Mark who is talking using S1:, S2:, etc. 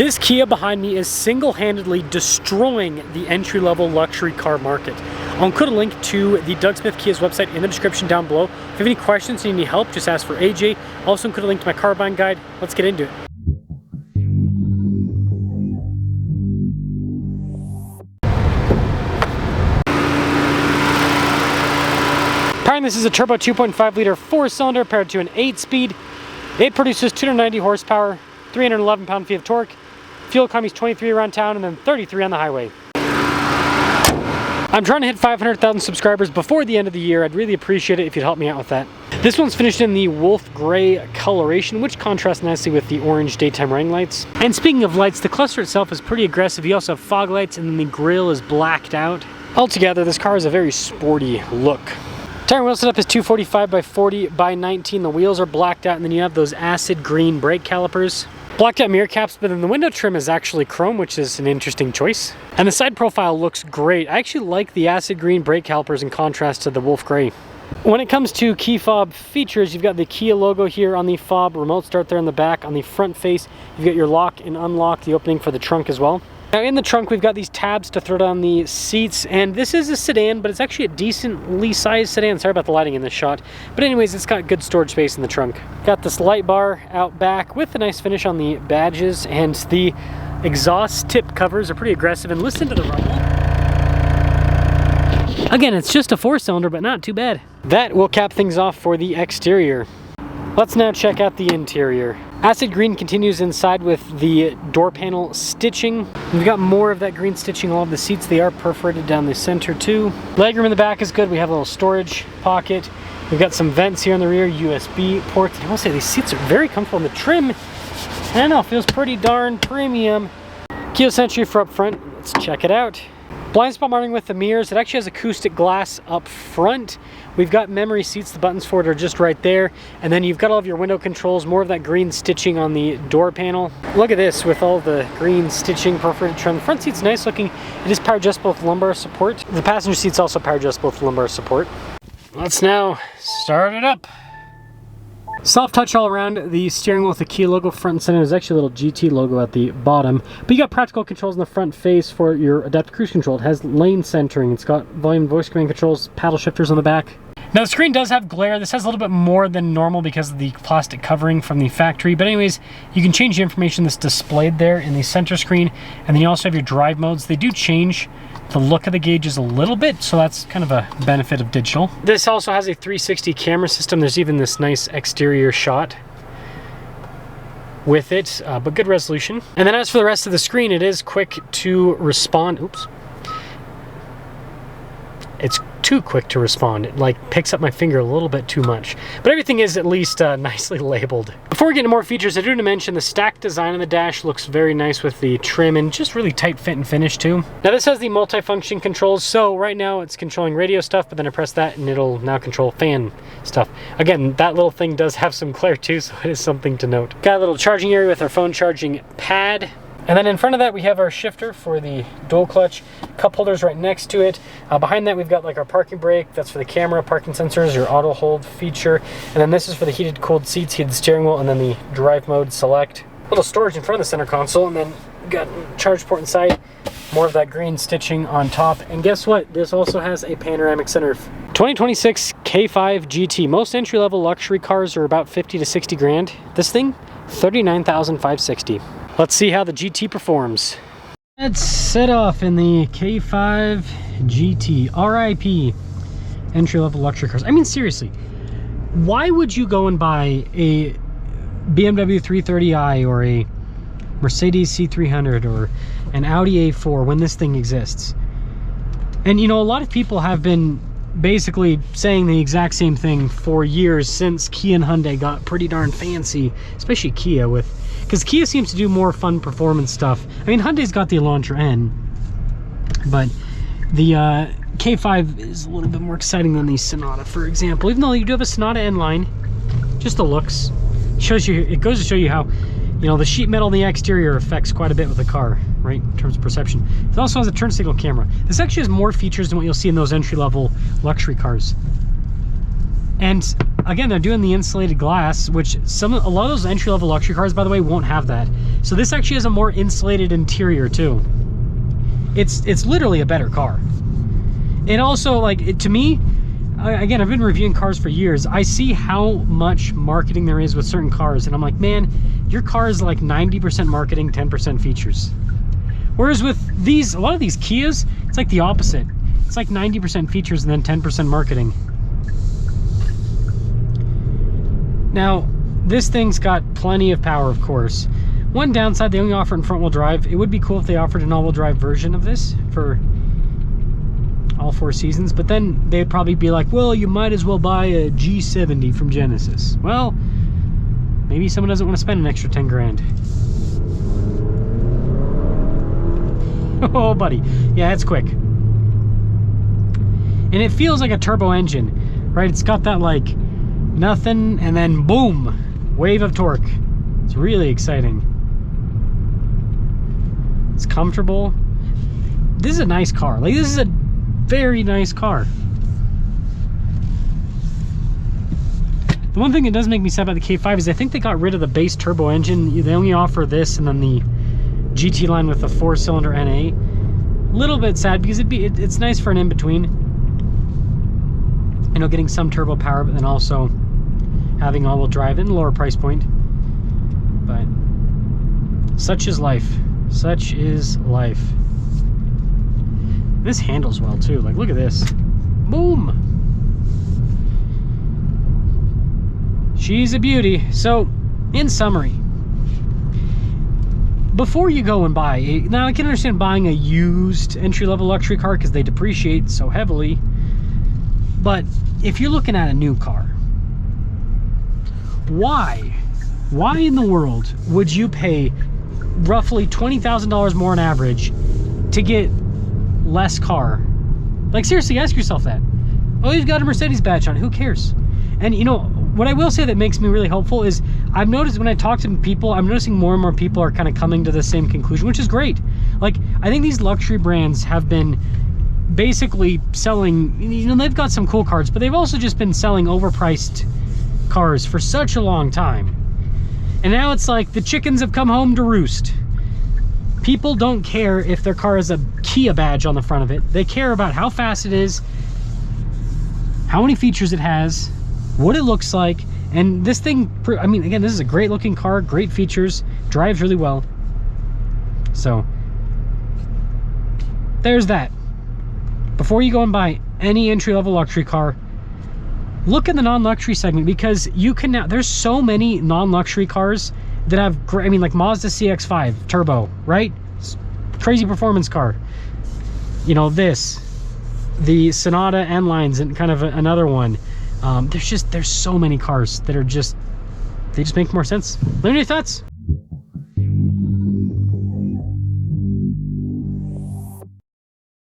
S1: This Kia behind me is single-handedly destroying the entry-level luxury car market. I'll include a link to the Doug Smith Kia's website in the description down below. If you have any questions and need any help, just ask for AJ. I'll also include a link to my car buying guide. Let's get into it. Powering this is a turbo 2.5 liter 4-cylinder paired to an 8-speed. It produces 290 horsepower, 311 pound-feet of torque. Fuel economy is 23 around town and then 33 on the highway. I'm trying to hit 500,000 subscribers before the end of the year. I'd really appreciate it if you'd help me out with that. This one's finished in the wolf gray coloration, which contrasts nicely with the orange daytime running lights. And speaking of lights, the cluster itself is pretty aggressive. You also have fog lights and then the grille is blacked out. Altogether, this car has a very sporty look. Tire and wheel setup is 245 by 40 by 19. The wheels are blacked out and then you have those acid green brake calipers. Blacked out mirror caps, but then the window trim is actually chrome, which is an interesting choice. And the side profile looks great. I actually like the acid green brake calipers in contrast to the wolf gray. When it comes to key fob features, you've got the Kia logo here on the fob, remote start there in the back. On the front face, you've got your lock and unlock, the opening for the trunk as well. Now in the trunk, we've got these tabs to throw down the seats, and this is a sedan, but it's actually a decently sized sedan. Sorry about the lighting in this shot. But anyways, it's got good storage space in the trunk. Got this light bar out back with a nice finish on the badges, and the exhaust tip covers are pretty aggressive, and listen to the rumble. Again, it's just a 4-cylinder, but not too bad. That will cap things off for the exterior. Let's now check out the interior. Acid green continues inside with the door panel stitching. We've got more of that green stitching all over the seats. They are perforated down the center too. Legroom in the back is good. We have a little storage pocket. We've got some vents here in the rear, USB ports. I will say these seats are very comfortable. And the trim, I don't know, feels pretty darn premium. Keyless entry for up front. Let's check it out. Blind spot monitoring with the mirrors. It actually has acoustic glass up front. We've got memory seats. The buttons for it are just right there. And then you've got all of your window controls, more of that green stitching on the door panel. Look at this with all the green stitching, perforated trim. The front seat's nice looking. It is power adjustable with lumbar support. The passenger seat's also power adjustable with lumbar support. Let's now start it up. Soft touch all around. The steering wheel with the Kia logo front and center. There's actually a little GT logo at the bottom. But you got practical controls in the front face for your adaptive cruise control. It has lane centering. It's got volume and voice command controls, paddle shifters on the back. Now the screen does have glare. This has a little bit more than normal because of the plastic covering from the factory. But anyways, you can change the information that's displayed there in the center screen. And then you also have your drive modes. They do change the look of the gauges a little bit, so that's kind of a benefit of digital. This also has a 360 camera system. There's even this nice exterior shot with it, but good resolution. And then as for the rest of the screen, it is quick to respond. Oops. It's too quick to respond. It like picks up my finger a little bit too much. But everything is at least nicely labeled. Before we get into more features, I do want to mention the stacked design on the dash looks very nice with the trim and just really tight fit and finish too. Now this has the multi-function controls. So right now it's controlling radio stuff, but then I press that and it'll now control fan stuff. Again, that little thing does have some glare too, so it is something to note. Got a little charging area with our phone charging pad. And then in front of that, we have our shifter for the dual clutch, cup holders right next to it. Behind that, we've got like our parking brake. That's for the camera, parking sensors, your auto hold feature. And then this is for the heated, cooled seats, heated steering wheel, and then the drive mode select. A little storage in front of the center console, and then got charge port inside. More of that green stitching on top. And guess what? This also has a panoramic sunroof. 2026 K5 GT. Most entry-level luxury cars are about 50 to 60 grand. This thing, 39,560. Let's see how the GT performs. Let's set off in the K5 GT. RIP. Entry-level luxury cars. I mean, seriously, why would you go and buy a BMW 330i or a Mercedes C300 or an Audi A4 when this thing exists? And you know, a lot of people have been basically saying the exact same thing for years since Kia and Hyundai got pretty darn fancy, especially Kia with, because Kia seems to do more fun performance stuff. I mean, Hyundai's got the Elantra N, but the K5 is a little bit more exciting than the Sonata, for example. Even though you do have a Sonata N line, just the looks shows you. It goes to show you how, you know, the sheet metal in the exterior affects quite a bit with the car, right, in terms of perception. It also has a turn signal camera. This actually has more features than what you'll see in those entry-level luxury cars. And again, they're doing the insulated glass, which a lot of those entry-level luxury cars, by the way, won't have that. So this actually has a more insulated interior too. It's literally a better car. And also, like, to me, again, I've been reviewing cars for years. I see how much marketing there is with certain cars, and I'm like, man, your car is like 90% marketing, 10% features. Whereas with these, a lot of these Kias, it's like the opposite. It's like 90% features and then 10% marketing. Now, this thing's got plenty of power, of course. One downside, they only offer it in front-wheel drive. It would be cool if they offered an all-wheel drive version of this for all 4 seasons, but then they'd probably be like, well, you might as well buy a G70 from Genesis. Well, maybe someone doesn't want to spend an extra 10 grand. Oh, buddy. Yeah, it's quick. And it feels like a turbo engine, right? It's got that, like, nothing, and then boom, wave of torque. It's really exciting. It's comfortable. This is a nice car. Like, this is a very nice car. The one thing that does make me sad about the K5 is I think they got rid of the base turbo engine. They only offer this and then the GT line with the 4-cylinder NA. A little bit sad because it's nice for an in-between. You know, getting some turbo power, but then also having all-wheel drive in a lower price point. But such is life. Such is life. This handles well too. Like, look at this. Boom. She's a beauty. So, in summary, before you go and buy now I can understand buying a used entry-level luxury car because they depreciate so heavily, but if you're looking at a new car, why in the world would you pay roughly $20,000 more on average to get less car? Like, seriously, ask yourself that. Oh, you've got a Mercedes badge on, who cares? And you know what I will say that makes me really hopeful is I've noticed when I talk to people, I'm noticing more and more people are kind of coming to the same conclusion, which is great. Like, I think these luxury brands have been basically selling, you know, they've got some cool cars, but they've also just been selling overpriced cars for such a long time. And now it's like the chickens have come home to roost. People don't care if their car has a Kia badge on the front of it. They care about how fast it is, how many features it has, what it looks like. And this thing, I mean, again, this is a great looking car, great features, drives really well. So there's that. Before you go and buy any entry-level luxury car, look at the non-luxury segment, because you can now, there's so many non-luxury cars that have great, I mean, like Mazda CX-5 turbo, right? Crazy performance car. You know, the Sonata N-Lines and kind of another one. There's so many cars that are just, they just make more sense. Let me know your thoughts.